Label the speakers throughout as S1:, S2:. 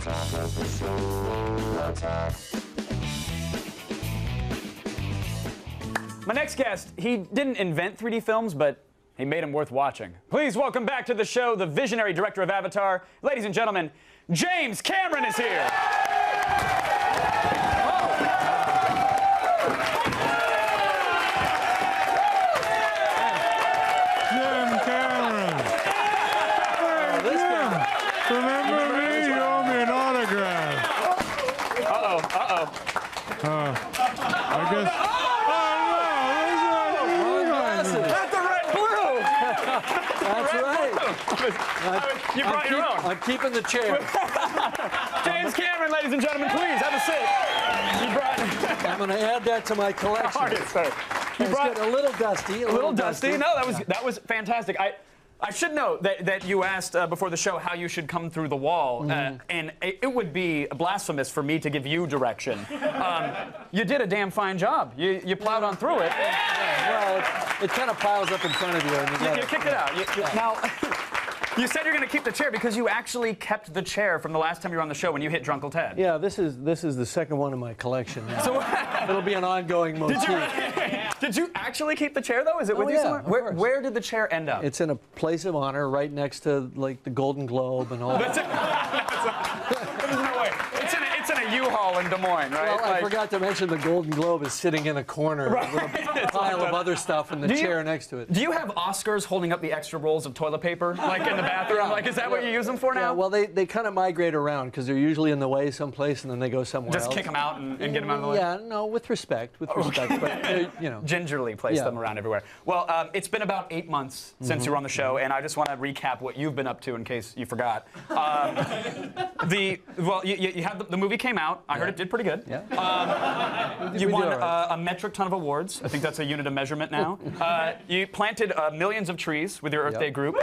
S1: My next guest, he didn't invent 3D films, but he made them worth watching. Please welcome back to the show the visionary director of Avatar. Ladies and gentlemen, James Cameron is here.
S2: Jim Cameron. Hey, Jim. Remember me? You owe me an autograph. I guess.
S3: That's right.
S1: You brought your own.
S3: I'm keeping the chair.
S1: James Cameron, ladies and gentlemen, please have a seat. You brought.
S3: I'm going to add that to my collection.
S1: All right, sir.
S3: It's getting a little dusty.
S1: A little dusty. No, that was fantastic. I should note that you asked before the show how you should come through the wall, and it would be blasphemous for me to give you direction. You did a damn fine job. You plowed on through it.
S3: Well, it kind of piles up in front of you. And
S1: you kicked it out. Now, you said you're going to keep the chair because you actually kept the chair from the last time you were on the show when you hit Drunkle Ted.
S3: Yeah, this is the second one in my collection now. So it'll be an ongoing motif.
S1: Did you actually keep the chair though? Is it with you somewhere? Where did the chair end up?
S3: It's in a place of honor right next to like the Golden Globe and all that.
S1: There's no way. It's in a U-Haul in Des Moines, right?
S3: Well, I forgot to mention the Golden Globe is sitting in a corner with a pile of other stuff and the chair next to it.
S1: Do you have Oscars holding up the extra rolls of toilet paper, like in the bathroom? Like, is that what you use them for now?
S3: Yeah, well, they kind of migrate around because they're usually in the way someplace and then they go somewhere else.
S1: Just kick them out and get them out of the way?
S3: Yeah, no, with respect, but, you know.
S1: Gingerly place them around everywhere. Well, it's been about 8 months since you were on the show, and I just want to recap what you've been up to in case you forgot. You had the movie came out. I heard it did pretty good.
S3: Yeah.
S1: You won a metric ton of awards. I think that's a unit of measurement now. You planted millions of trees with your Earth Day group.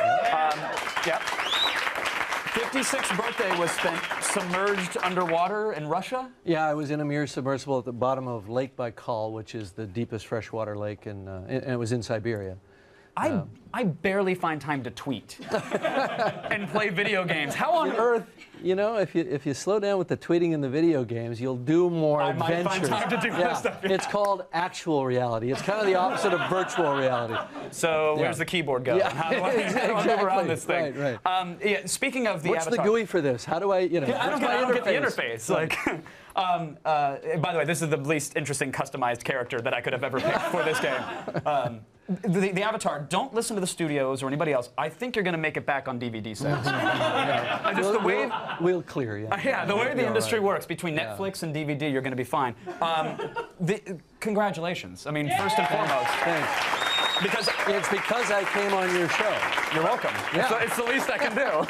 S1: 56th birthday was spent submerged underwater in Russia?
S3: Yeah, I was in a Mir submersible at the bottom of Lake Baikal, which is the deepest freshwater lake, and it was in Siberia.
S1: I barely find time to tweet and play video games. How on earth?
S3: You know, if you slow down with the tweeting and the video games, you'll do more adventures.
S1: I might find time to do more stuff. Yeah.
S3: It's called actual reality. It's kind of the opposite of virtual reality.
S1: So where's the keyboard go?
S3: Yeah.
S1: How do I move around this thing?
S3: Right.
S1: Speaking of the
S3: What's
S1: Avatar.
S3: the GUI for this? How do I, you know?
S1: I don't get the interface. Like, by the way, this is the least interesting customized character that I could have ever picked for this game. The Avatar, don't listen to the studios or anybody else. I think you're going to make it back on DVD sets. Just the way
S3: we'll clear,
S1: yeah, the way the industry works between Netflix and DVD, you're going to be fine. Congratulations. I mean, first and foremost.
S3: Thanks.
S1: It's
S3: because I came on your show.
S1: You're welcome.
S3: Yeah.
S1: So it's the least I can do.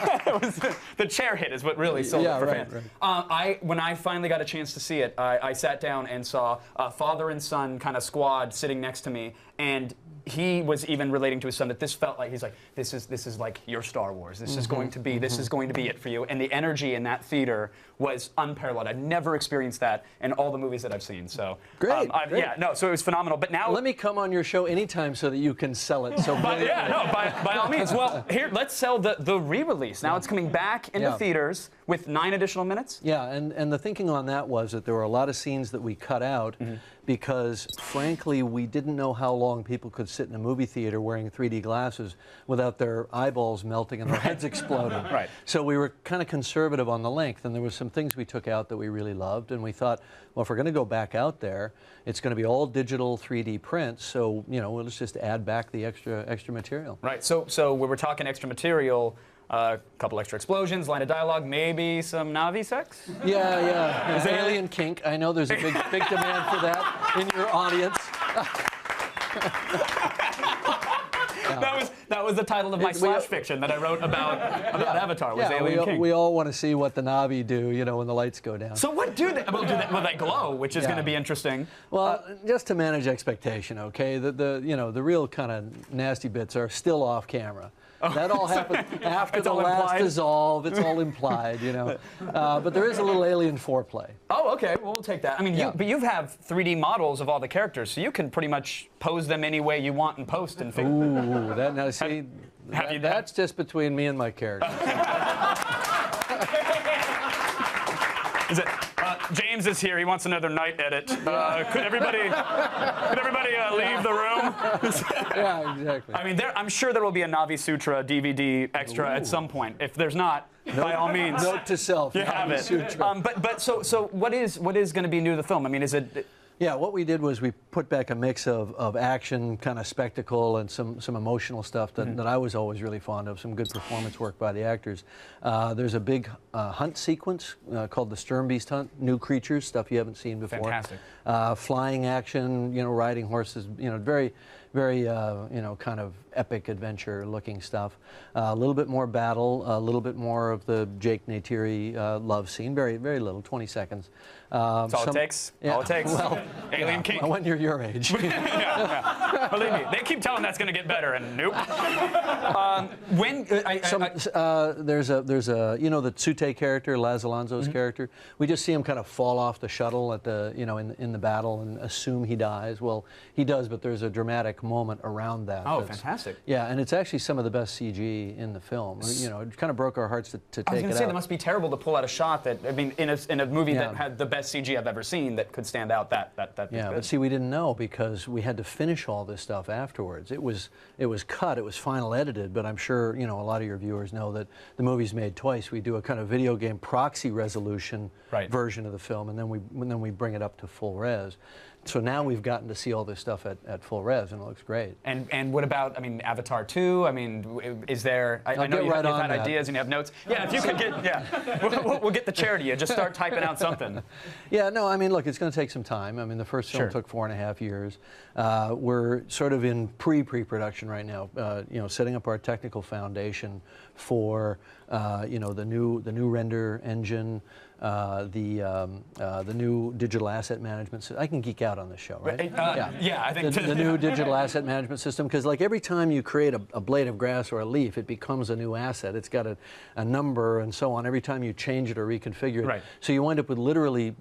S1: The chair hit is what really sold it for fans.
S3: Right.
S1: When I finally got a chance to see it, I sat down and saw a father and son kind of squad sitting next to me, and he was even relating to his son that this felt like this is like your Star Wars. This is going to be it for you. And the energy in that theater was unparalleled. I'd never experienced that in all the movies that I've seen. So
S3: great.
S1: Yeah, no. So it was phenomenal. But now
S3: let me come on your show anytime so that you can sell it. So
S1: by all means. Well, here let's sell the re-release. Now it's coming back into theaters with 9 additional minutes.
S3: Yeah, and the thinking on that was that there were a lot of scenes that we cut out because, frankly, we didn't know how long people could sit in a movie theater wearing 3D glasses without their eyeballs melting and their heads exploding.
S1: Right.
S3: So we were kind of conservative on the length, and there was some things we took out that we really loved, and we thought, well, if we're going to go back out there, it's going to be all digital 3D prints, so, you know, let's just add back the extra material.
S1: Right. So we were talking extra material. A couple extra explosions, line of dialogue, maybe some Na'vi sex?
S3: Yeah. Is alien kink. I know there's a big demand for that in your audience.
S1: That was the title of my slash fiction that I wrote about Avatar. Was alien kink.
S3: We all want to see what the Na'vi do, you know, when the lights go down.
S1: So what do they? Well, they glow, which is going to be interesting.
S3: Well, just to manage expectation, okay. The real kind of nasty bits are still off camera. That all happened after the last dissolve. It's all implied, you know. But there is a little alien foreplay.
S1: Oh, okay. Well, we'll take that. I mean, you have 3D models of all the characters, so you can pretty much pose them any way you want in post and figure.
S3: Ooh, that's just between me and my character.
S1: James is here. He wants another night edit. Could everybody leave the room?
S3: Yeah, exactly.
S1: I mean, I'm sure there will be a Navi Sutra DVD extra at some point. If there's not, by all means,
S3: Note to self.
S1: you have it. So what is going to be new to the film? I mean, is it?
S3: Yeah, what we did was we put back a mix of action, kind of spectacle, and some emotional stuff that I was always really fond of, some good performance work by the actors. There's a big hunt sequence called the Stern Beast Hunt, new creatures, stuff you haven't seen before.
S1: Fantastic.
S3: Flying action, riding horses, very, very, kind of epic adventure looking stuff. A little bit more battle, a little bit more of the Jake Neytiri love scene, very, very little, 20 seconds.
S1: That's all it takes.
S3: Yeah,
S1: all it takes.
S3: Well,
S1: Alien King.
S3: When you're your age.
S1: Yeah. Believe me, they keep telling that's going to get better, and nope.
S3: There's a the Tsute character, Laz Alonso's character. We just see him kind of fall off the shuttle at the in the battle and assume he dies. Well, he does, but there's a dramatic moment around that.
S1: Oh, fantastic.
S3: Yeah, and it's actually some of the best CG in the film. It kind of broke our hearts to take it out.
S1: I was going to say, that must be terrible to pull out a shot that, I mean, in a movie that had the best CG I've ever seen that could stand out that
S3: Yeah,
S1: good.
S3: but see, we didn't know because we had to finish all this stuff afterwards. It was cut, it was final edited, but I'm sure, a lot of your viewers know that the movie's made twice. We do a kind of video game proxy resolution version of the film, and then we bring it up to full res. So now we've gotten to see all this stuff at full res, and it looks great.
S1: And what about, Avatar 2? I mean, is there? I know you've had ideas and you have notes. Yeah, if you could get, we'll get the chair to you. Just start typing out something.
S3: Yeah, no, I mean, look, it's going to take some time. I mean, the first film took 4.5 years. We're sort of in pre-production right now. Setting up our technical foundation for the new render engine. The new digital asset management system. I can geek out on this show, right?
S1: Yeah, I think
S3: the new digital asset management system, because like every time you create a blade of grass or a leaf, it becomes a new asset. It's got a number and so on. Every time you change it or reconfigure it,
S1: right.
S3: So you wind up with literally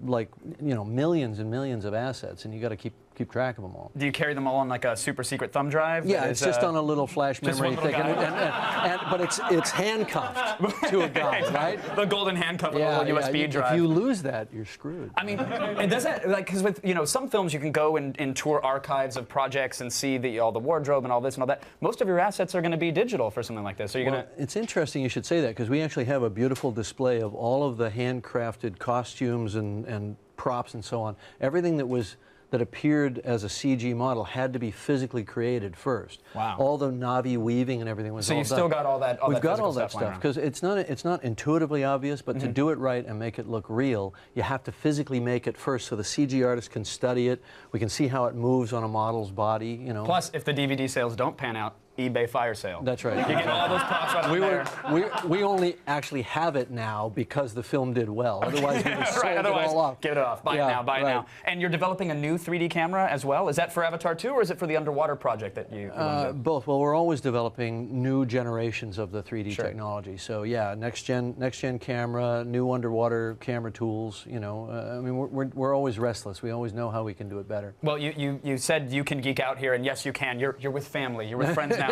S3: millions and millions of assets, and you got to keep track of them all.
S1: Do you carry them all on like a super secret thumb drive?
S3: Yeah, it's just on a little flash memory thing, but it's handcuffed to a guy, right?
S1: The golden handcuff with a little USB drive.
S3: If you lose that, you're screwed.
S1: I mean, and does that, because with some films you can go and tour archives of projects and see all the wardrobe and all this and all that. Most of your assets are going to be digital for something like this. So you're going to.
S3: It's interesting you should say that, because we actually have a beautiful display of all of the handcrafted costumes and props and so on. Everything that appeared as a CG model had to be physically created first.
S1: Wow.
S3: All the Navi weaving and everything was all done.
S1: So you've still got all that.
S3: We've got all that stuff because it's not intuitively obvious, but to do it right and make it look real, you have to physically make it first, so the CG artist can study it. We can see how it moves on a model's body.
S1: Plus, if the DVD sales don't pan out, eBay fire sale.
S3: That's right.
S1: You get all those props right there.
S3: We only actually have it now because the film did well. Otherwise, we would have sold it all off.
S1: Give it off. Buy it now. Buy it now. And you're developing a new 3D camera as well. Is that for Avatar 2, or is it for the underwater project that you
S3: both. Well, we're always developing new generations of the 3D technology. So yeah, next gen camera, new underwater camera tools. I mean, we're always restless. We always know how we can do it better.
S1: Well, you said you can geek out here, and yes, you can. You're with family. You're with friends now.